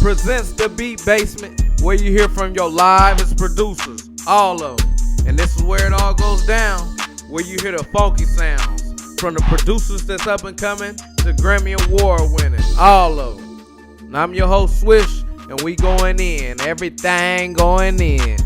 presents the Beat Basement, where you hear from your livest producers, all of them. And this is where it all goes down, where you hear the funky sounds from the producers that's up and coming to Grammy Award winning, all of them. And I'm your host Swish, and we going in, everything going in.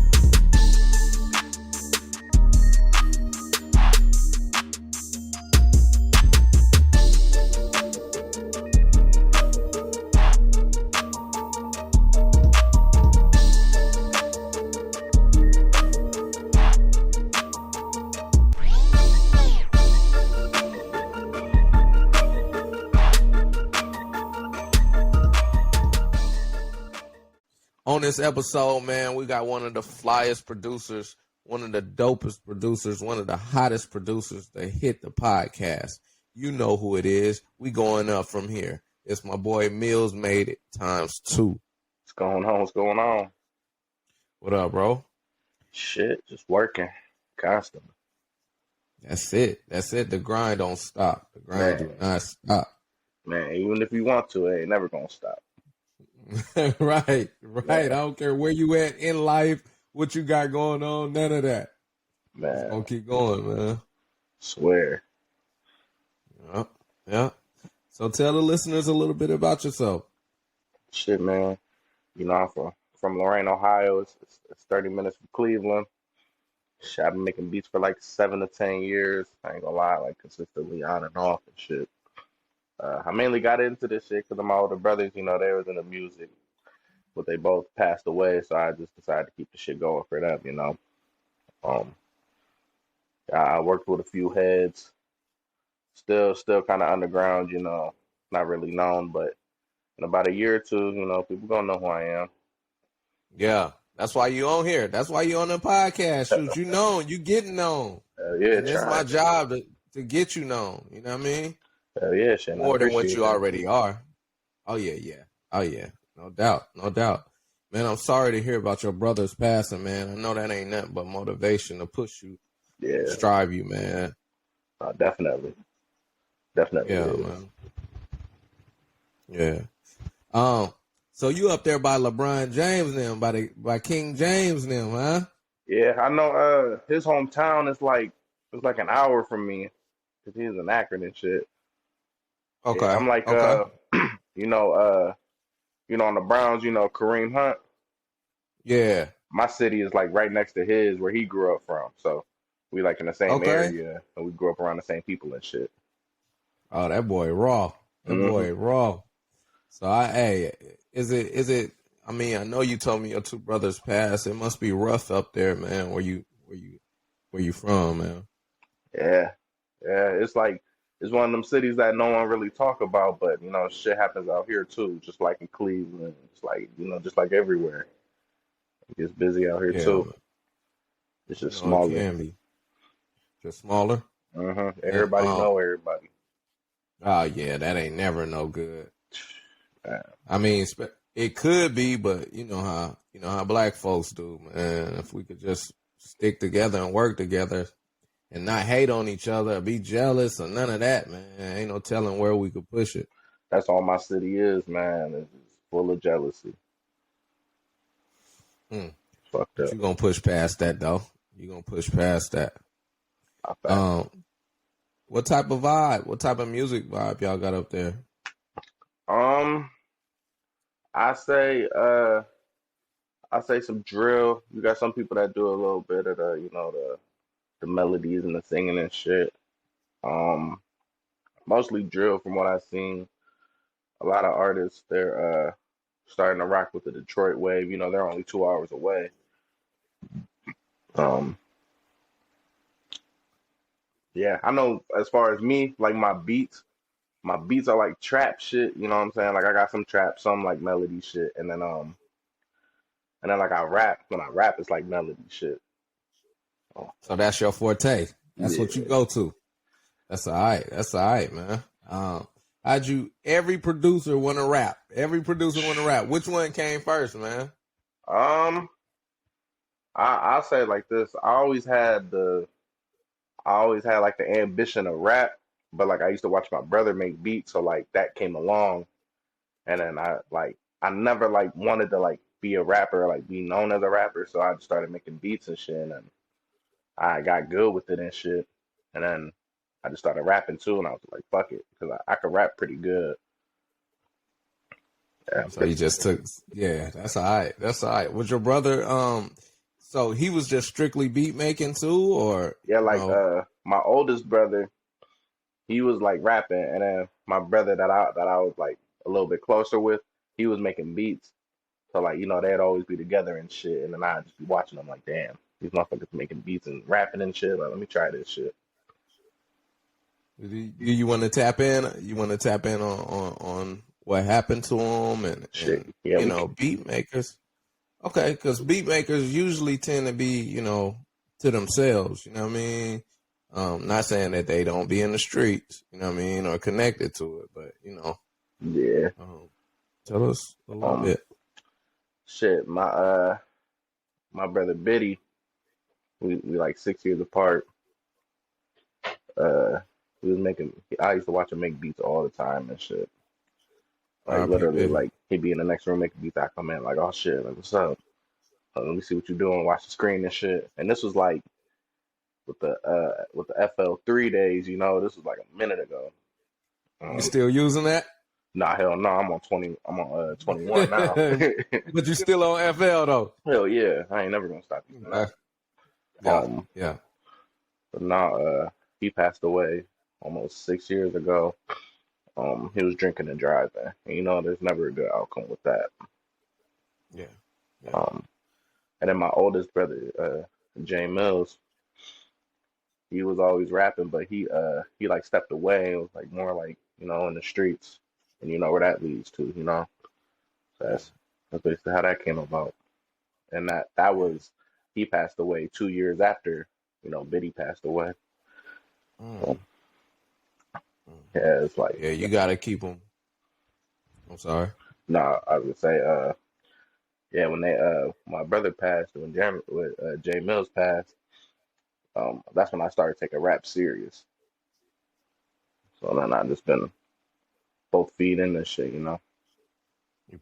On this episode, man, we got one of the flyest producers, one of the dopest producers, one of the hottest producers that hit the podcast. You know who it is. We going up from here. It's my boy Millzmadeitx2. What's going on? What's going on? What up, bro? Shit, just working constantly. That's it. The grind don't stop. The grind do not stop. Man, even if you want to, it ain't never gonna stop. Right. I don't care where you at in life, what you got going on, none of that. Man, it's gonna keep going, man. Swear. Yeah. So tell the listeners a little bit about yourself. Shit, man. You know, I'm from Lorain, Ohio. It's 30 minutes from Cleveland. Shit, I've been making beats for like 7 to 10 years. I ain't gonna lie, like consistently on and off and shit. I mainly got into this shit because of my older brothers. You know, they was into music, but they both passed away, so I just decided to keep the shit going for them. You know, I worked with a few heads, still kind of underground. You know, not really known, but in about a year or two, you know, people gonna know who I am. Yeah, that's why you on here. That's why you on the podcast. Shoot, you known, you getting known. Yeah, and it's my job to get you known. You know what I mean? Hell yeah, shit. More than what you already are. Oh yeah. No doubt. Man, I'm sorry to hear about your brother's passing, man. I know that ain't nothing but motivation to push you, strive you, man. Definitely. Yeah, man. Yeah. So you up there by LeBron James now, by King James now, huh? Yeah, I know. His hometown is like an hour from me, cause he's an Akron and shit. Okay. Yeah, I'm like, you know, on the Browns, you know, Kareem Hunt. Yeah. My city is like right next to his, where he grew up from. So we like in the same area, and we grew up around the same people and shit. Oh, that boy raw. Boy raw. So is it? I mean, I know you told me your two brothers passed. It must be rough up there, man. Where you from, man? Yeah. It's one of them cities that no one really talk about, but you know, shit happens out here too, just like in Cleveland, just like everywhere. It gets busy out here too. Man. It's just smaller. It can be. Just smaller? Everybody know everybody. Oh yeah, that ain't never no good. I mean, it could be, but you know how black folks do, man. If we could just stick together and work together and not hate on each other or be jealous or none of that, man. Ain't no telling where we could push it. That's all my city is, man. It's full of jealousy. Fucked up. You gonna push past that, though. You gonna push past that. What type of vibe? What type of music vibe y'all got up there? I say some drill. You got some people that do a little bit of the melodies and the singing and shit. Mostly drill from what I've seen. A lot of artists, they're starting to rock with the Detroit wave. You know, they're only 2 hours away. Yeah, I know as far as me, like my beats are like trap shit, you know what I'm saying? Like I got some trap, some like melody shit, and then like I rap. When I rap, it's like melody shit. So that's your forte. That's what you go to. That's all right, man. Every producer want to rap. Which one came first, man? I'll say it like this. I always had like the ambition to rap, but like I used to watch my brother make beats, so like that came along, and then I I never like wanted to like be a rapper, like be known as a rapper. So I just started making beats and shit, and I got good with it and shit. And then I just started rapping too, and I was like, fuck it, because I could rap pretty good. Yeah, So you just took, yeah, that's all right. That's all right. Was your brother, so he was just strictly beat making too, or, yeah. you Like know, my oldest brother, he was like rapping, and then my brother that I was like a little bit closer with, he was making beats. So like they'd always be together and shit, and then I'd just be watching them like, damn, these motherfuckers making beats and rapping and shit. Like, let me try this shit. do you want to tap in? You want to tap in on what happened to him Shit, and yeah, you we can. know, beat makers? Okay, because beat makers usually tend to be, you know, to themselves. You know what I mean? Not saying that they don't be in the streets. You know what I mean, or connected to it, but you know, Yeah. um, tell us a little Um. bit. Shit. My brother Biddy. We like 6 years apart. Uh. He was making. I used to watch him make beats all the time and shit. Like R.I.P. literally, Biddy. like he'd be in the next room making beats. I come in like, oh shit, like what's up? Let me see what you're doing. Watch the screen and shit. And this was like with the FL3 days. This was like a minute ago. You Um, still using that? Nah, hell no. I'm on 20. I'm on 21 now. But you still on FL though. Hell yeah, I ain't never gonna stop using Uh, that. yeah, Um, yeah. but nah, he passed away almost 6 years ago. He was drinking and driving. And, there's never a good outcome with that. Yeah, yeah. Um, and then my oldest brother, Jay Mills, he was always rapping, but he like stepped away. It was like more like in the streets, and you know where that leads to. So Yeah, that's basically how that came about. And that yeah. was he passed away 2 years after Biddy passed away. So Mm, mm. yeah, it's like Yeah, you gotta keep them. I'm sorry. nah, I would say yeah, when they my brother passed, when Jay Mills passed, that's when I started taking rap serious. So then I just been both feet in this shit. You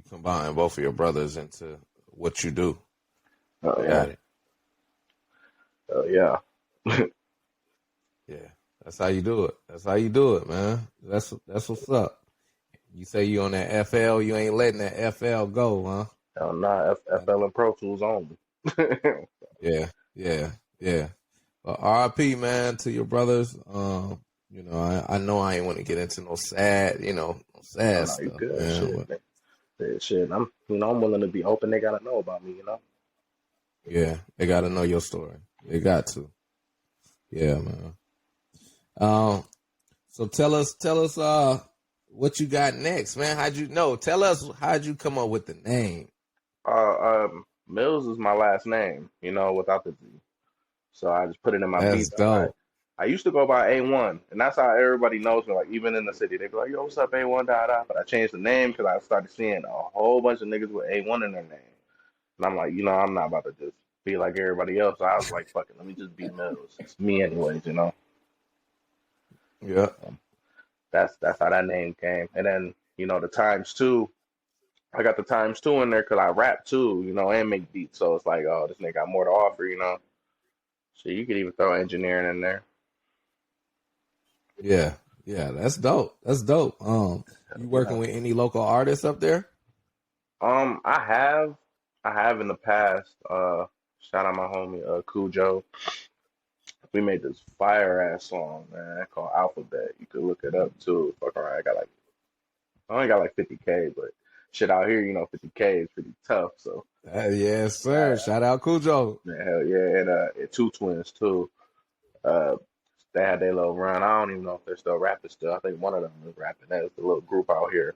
combine both of your brothers into what you do. Oh I yeah, got it. oh yeah. Yeah, that's how you do it. That's how you do it, man. That's what's up. You say you on that FL, you ain't letting that FL go, huh? Hell nah, FL and Pro Tools only. Yeah, yeah, yeah. But RIP, man, to your brothers. You know, I know I ain't want to get into no sad, no Oh sad no, you stuff, good man. shit. But Shit, I'm willing to be open. They gotta know about me. yeah, they got to know your story. They got to. Yeah, man. Um, so tell us, what you got next, man. How'd you know? Tell us how'd you come up with the name? Mills is my last name, without the Z. So I just put it in my That's beats. dope. I used to go by A1, and that's how everybody knows me. Like even in the city, they go like, "Yo, what's up, A1?" Da da. But I changed the name because I started seeing a whole bunch of niggas with A1 in their name, and I'm like, I'm not about to just be like everybody else. So I was like, "Fuck it, let me just be Mills. It's me anyways." Yeah. Um, that's how that name came. And then the times two. I got the times two in there because I rap too, and make beats. So it's like, oh, this nigga got more to offer. So you could even throw engineering in there. Yeah. Yeah. That's dope. That's dope. You Yeah. working with any local artists up there? I have in the past. Shout out my homie Cujo. We made this fire ass song, man, called Alphabet. You could look it up too. Fuck around. I only got like 50K, but shit out here, 50K is pretty tough. So Yes, sir. uh, Shout out Cujo. man, hell yeah, and Two Twins too. Uh, they had their little run. I don't even know if they're still rapping still. I think one of them is rapping. That's the little group out here.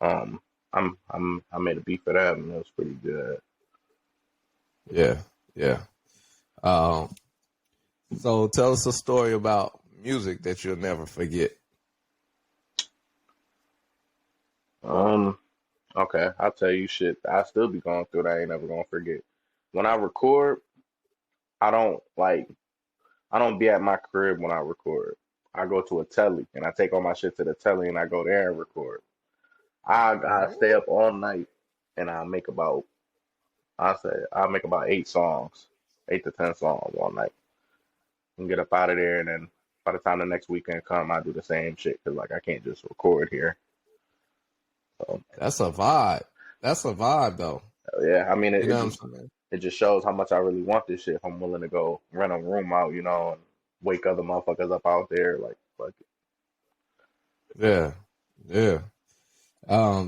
Um, I made a beat for them, and it was pretty good. Yeah. Yeah. Um, so tell us a story about music that you'll never forget. Um, okay, I'll tell you shit. I still be going through that. I ain't never gonna forget. When I record, I don't like. I don't be at my crib when I record. I go to a telly and I take all my shit to the telly and I go there and record. I stay up all night and I'll make about 8 songs, 8 to 10 songs all night, and get up out of there. And then by the time the next weekend come, I do the same shit because like I can't just record here. So That's a vibe. That's a vibe, though. yeah, I mean You know what I'm saying? it just shows how much I really want this shit. If I'm willing to go rent a room out, and wake other motherfuckers up out there, like Yeah, yeah.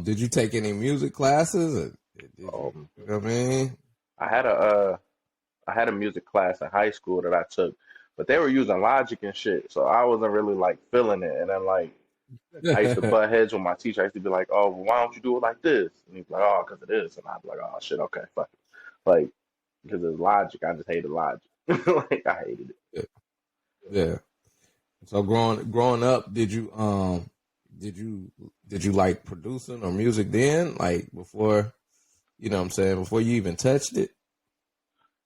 Did you take any music classes? Or did you? um, You know what I mean? I had a music class in high school that I took, but they were using Logic and shit, so I wasn't really like feeling it. And then like I used to butt heads with my teacher. I used to be like, "Oh, well, why don't you do it like this?" And he'd be like, "Oh, because it is." And I'd be like, "Oh shit, okay, fuck it." Like because it's Logic, I just hated Logic. Like I hated it. Yeah. So growing up, did you like producing or music then? Like before, you know what I'm saying, before you even touched it?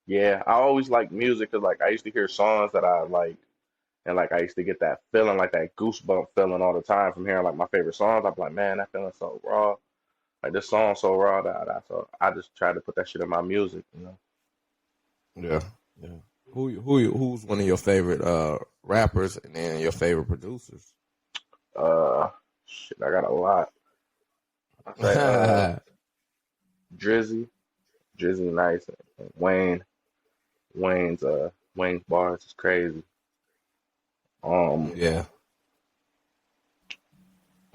Yeah, I always liked music because like I used to hear songs that I like, and like I used to get that feeling, like that goosebump feeling all the time from hearing like my favorite songs. I'd be like, man, that feeling so raw. Like this song so raw that so I just tried to put that shit in my music. Yeah. Yeah. Who's one of your favorite rappers and then your favorite producers? Uh, shit, I got a lot. I say Drizzy, Drizzy Nice, and Wayne. Wayne's bars is crazy. Um, Yeah.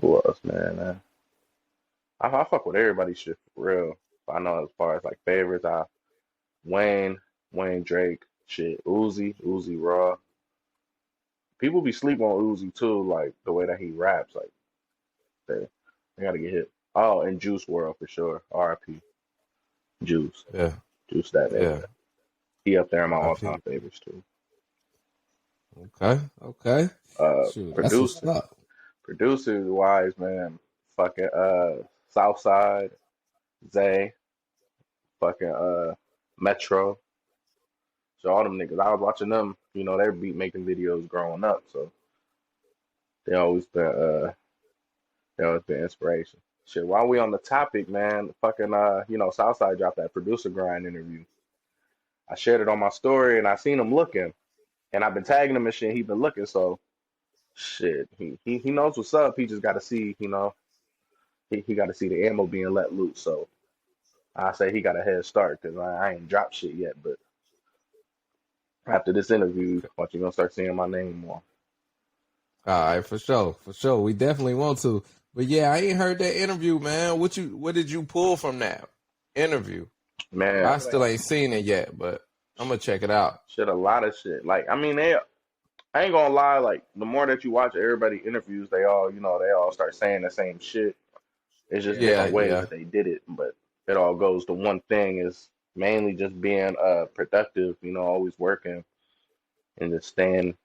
who else, man? I fuck with everybody's shit for real. But I know as far as like favorites, Wayne, Wayne Drake, shit, Uzi Raw. People be sleeping on Uzi too, like the way that he raps, like they gotta get hit. Oh, and Juice World for sure. R.I.P. Juice, Yeah. Juice that Yeah. nigga. He up there in my I all feel time favorites too. okay. Okay. Uh, Shoot, that's what's producer, up. producers wise, man. Fucking Southside, Zay, fucking Metro. So all them niggas, I was watching them. Their beat making videos growing up, so they always been they always been inspiration. Shit, while we on the topic, man, fucking Southside dropped that producer grind interview. I shared it on my story and I seen him looking, and I've been tagging him and shit. He been looking, so shit, he knows what's up. He just got to see, he got to see the ammo being let loose. So I say he got a head start because I ain't dropped shit yet. But after this interview, watch you gonna start seeing my name more. All right, for sure, for sure. We definitely want to. But yeah, I ain't heard that interview, man. What did you pull from that interview? Man, I still ain't seen it yet, but I'm gonna check it out. shit, a lot of shit. Like, I mean, I ain't gonna lie. Like, the more that you watch everybody interviews, they all start saying the same shit. It's just Yeah, different ways yeah. that they did it, but it all goes to one thing is mainly just being productive. Always working and just staying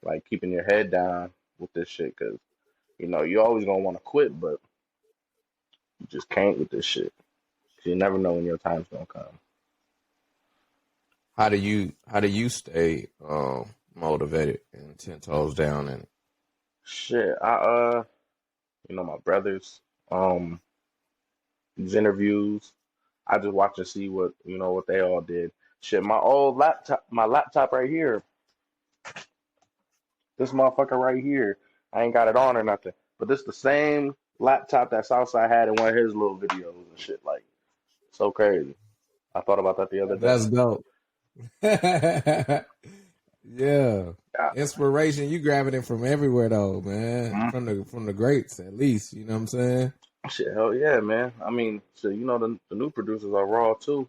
like keeping your head down with this shit because you always gonna want to quit, but you just can't with this shit. 'Cause you never know when your time's gonna come. How do you stay motivated and 10 toes down and Shit, my brothers, um, these interviews, I just watch and see what they all did. Shit, my laptop right here, this motherfucker right here, I ain't got it on or nothing, but this the same laptop that Southside had in one of his little videos and shit. Like, so crazy. I thought about that the other day. that's dope. Yeah. Yeah. Inspiration, you grabbing it from everywhere though, man. Mhm. From the greats at least, you know what I'm saying? Shit, hell yeah, man. I mean, shit, the new producers are raw too,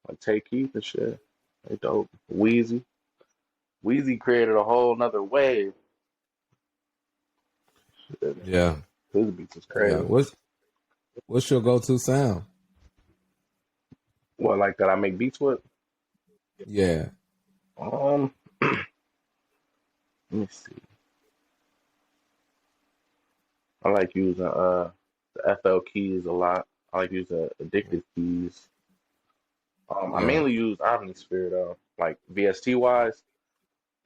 like Tay Keith and shit. They dope. Wheezy created a whole nother wave. Shit, Yeah. his beats is Yeah. crazy. What's your go-to sound? What, like that I make beats with? Yeah. Um, let me see. I like using the FL keys a lot. I like using addictive keys. I Yeah. mainly use Omnisphere though, like VST wise.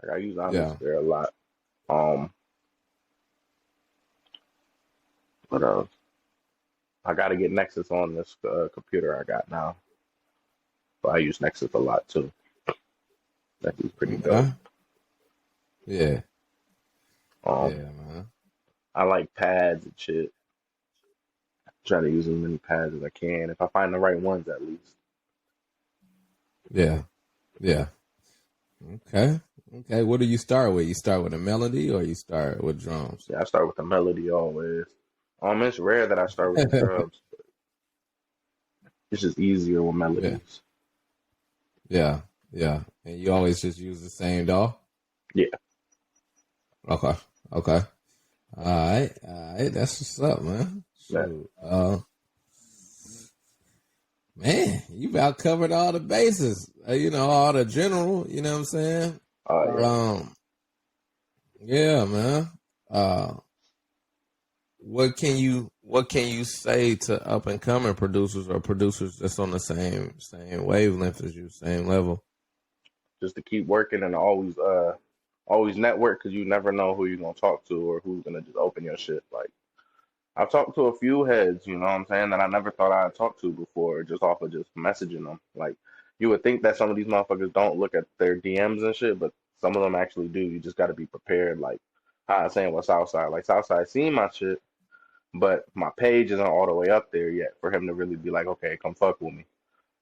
Like I use Yeah. Omnisphere a lot. Um, what else? I got to get Nexus on this computer I got now. But I use Nexus a lot too. Nexus is pretty dope. Okay. Yeah. Um, Yeah, man. I like pads and shit. Try to use as many pads as I can, if I find the right ones at least. Yeah. Yeah. Okay. Okay. What do you start with? You start with a melody or you start with drums? Yeah, I start with the melody always. It's rare that I start with the drums. It's just easier with Yeah. melodies. Yeah. Yeah. And you always just use the same DAW? Yeah. Okay. Okay. All right. All right. That's what's up, man. Yeah. Shoot. Man, you've about covered all the bases. All the general, you know what I'm saying? Yeah. Yeah, man. What can you say to up and coming producers or producers that's on the same wavelength as you, same level? Just to keep working and always network, because you never know who you're gonna talk to or who's gonna just open your shit. Like, I've talked to a few heads, you know what I'm saying, that I never thought I'd talk to before, just off of just messaging them. Like, you would think that some of these motherfuckers don't look at their DMs and shit, but some of them actually do. You just got to be prepared. Like, how I was saying with Southside. Like, Southside seen my shit, but my page isn't all the way up there yet for him to really be like, okay, come fuck with me.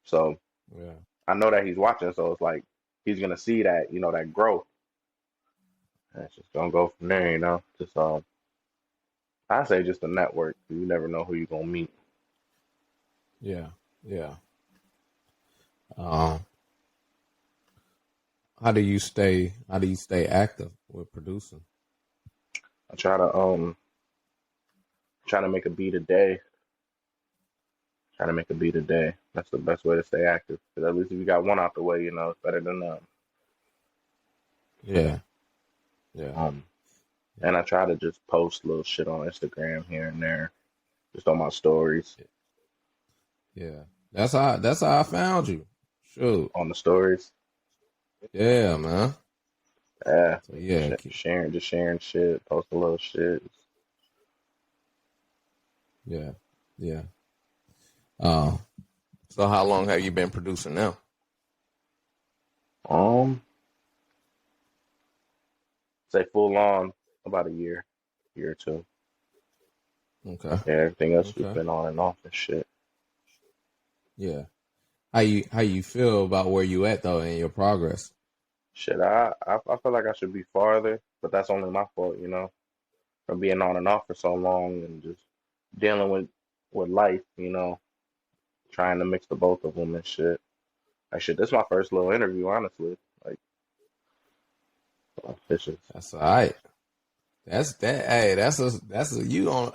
So Yeah. I know that he's watching, so it's like he's gonna see that, that growth. And it's just gonna go from there. Just I say just a network. You never know who you're gonna meet. Yeah. Yeah. Um, how do you stay active with producing? I try to make a beat a day. Try to make a beat a day. That's the best way to stay active. Because at least if you got one out the way, it's better than none. Yeah. Yeah. And I try to just post little shit on Instagram here and there, just on my stories. Yeah. That's how I found you. Shoot. On the stories. Yeah, man. Yeah. So, yeah. Just sharing shit, post a little shit. Yeah. Yeah. So how long have you been producing now? Say full on about a year or two. Okay. Yeah, everything else has been on and off and shit. Yeah. How you feel about where you at though in your progress? Shit, I feel like I should be farther, but that's only my fault, from being on and off for so long and just dealing with life, trying to mix the both of them and shit. Like, shit, this is my first little interview, honestly. Like, it's just, That's all right. That's that. Hey,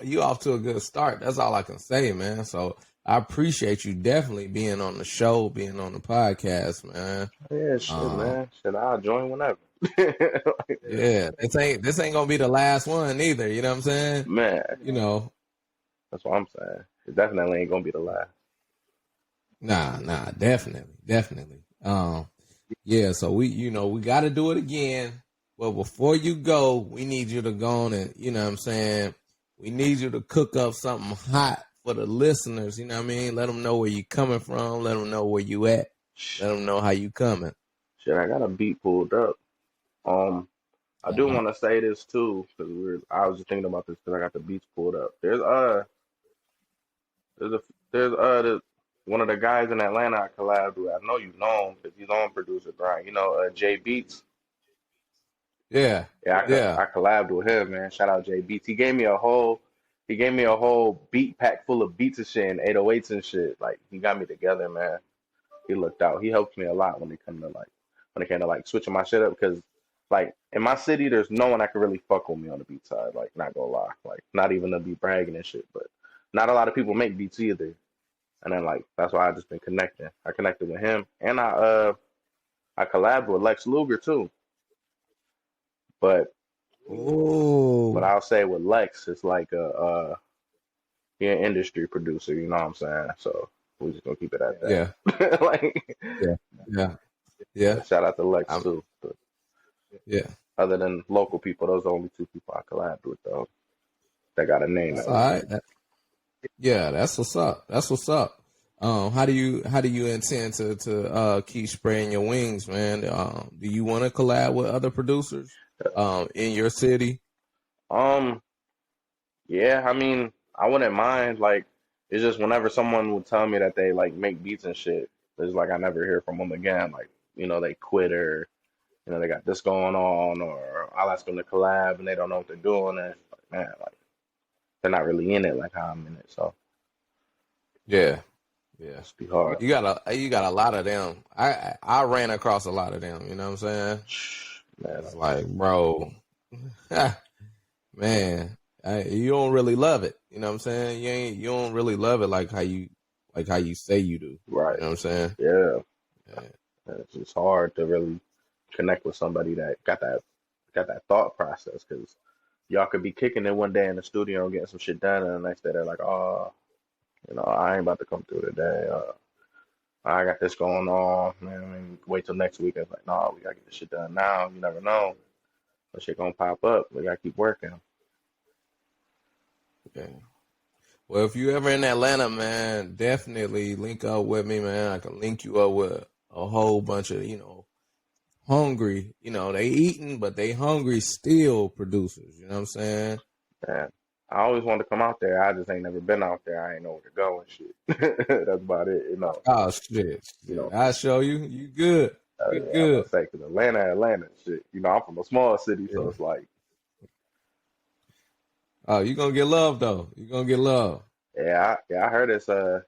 you off to a good start. That's all I can say, man. So I appreciate you definitely being on the show, being on the podcast, man. yeah, shit, man. Shit, I'll join whenever. Like, yeah, this ain't gonna be the last one either. You know what I'm saying? man, That's what I'm saying. It definitely ain't gonna be the last. Nah, definitely. Yeah. So we got to do it again. Well, before you go, we need you to go on and, you know what I'm saying? We need you to cook up something hot for the listeners, you know what I mean? Let them know where you coming from. Let them know where you at. Let them know how you coming. Shit, I got a beat pulled up. I do want to say this too, because I was just thinking about this because I got the beats pulled up. There's one of the guys in Atlanta I collabed with. I know you know him because he's on Producer Grind. Jay Beats. Yeah. I collabed with him, man. Shout out Jay Beats. He gave me a whole beat pack full of beats and shit and 808s and shit. Like, he got me together, man. He looked out. He helped me a lot when it came to switching my shit up, because like in my city there's no one that can really fuck with me on the beat side. Like, not gonna lie. Like, not even to be bragging and shit, but not a lot of people make beats either. And then, like, that's why I just been connecting. I connected with him, and I collabed with Lex Luger too. But I'll say with Lex, it's like he an industry producer, you know what I'm saying? So we're just gonna keep it at that. Yeah. Like, yeah. Shout out to Lex too. But other than local people, those are the only two people I collabed with though that got a name. That's all right. Yeah, that's what's up. That's what's up. How do you intend to keep spreading your wings, man? Do you want to collab with other producers in your city? Um, yeah, I mean, I wouldn't mind. Like, it's just whenever someone would tell me that they like make beats and shit, it's like I never hear from them again. Like, they quit or they got this going on, or I'll ask them to collab and they don't know what they're doing. And like, man, like they're not really in it like how I'm in it. So Yeah, yeah. it's be hard. You got a lot of them. I ran across a lot of them. You know what I'm saying? Man, It's like, bro, man, you don't really love it. You know what I'm saying? You don't really love it like how you say you do. You right. know what I'm saying? Yeah. Yeah. It's just hard to really connect with somebody that got that thought process because y'all could be kicking it one day in the studio and getting some shit done, and the next day they're like, oh, I ain't about to come through today. I got this going on, man. I mean, wait till next week. It's like, no, we gotta get this shit done now. You never know. That shit gonna pop up. We gotta keep working. Yeah. Well, if you ever in Atlanta, man, definitely link up with me, man. I can link you up with a whole bunch of, hungry, they eating, but they hungry still producers. You know what I'm saying? Man, I always wanted to come out there. I just ain't never been out there. I ain't know where to go and shit. That's about it. Oh, shit. You know. I'll show you. You good. You Yeah, I'm gonna good. say, cause Atlanta, shit. I'm from a small city, so Yeah. it's like, Oh, you going to get love, though. You going to get love. I heard it's that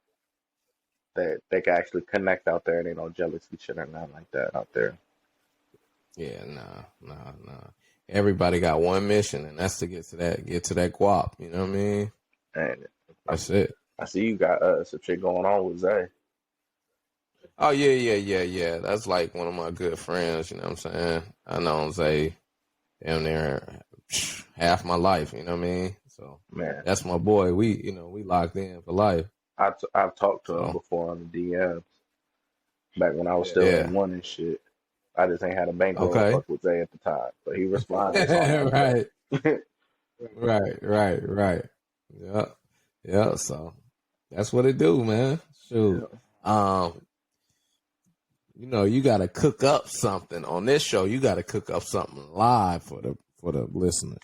they can actually connect out there and ain't no jealousy shit or nothing like that out there. Yeah, nah. Everybody got one mission, and that's to get to that guap. You know what I mean? And I, That's it. I see you got some shit going on with Zay. Oh yeah. That's like one of my good friends. You know what I'm saying? I know Zay down there half my life. You know what I mean? So Man, that's my boy. We locked in for life. I've talked to him So before on the DMs back when I was still yeah. in one and shit. I just ain't had a bankroll to Okay. fuck with Zay at the time, but he responded, so I'm like, Right. bet. Right. Yeah. Yeah. So that's what it do, man. Shoot. Yeah. Um, you got to cook up something on this show. You got to cook up something live for the listeners.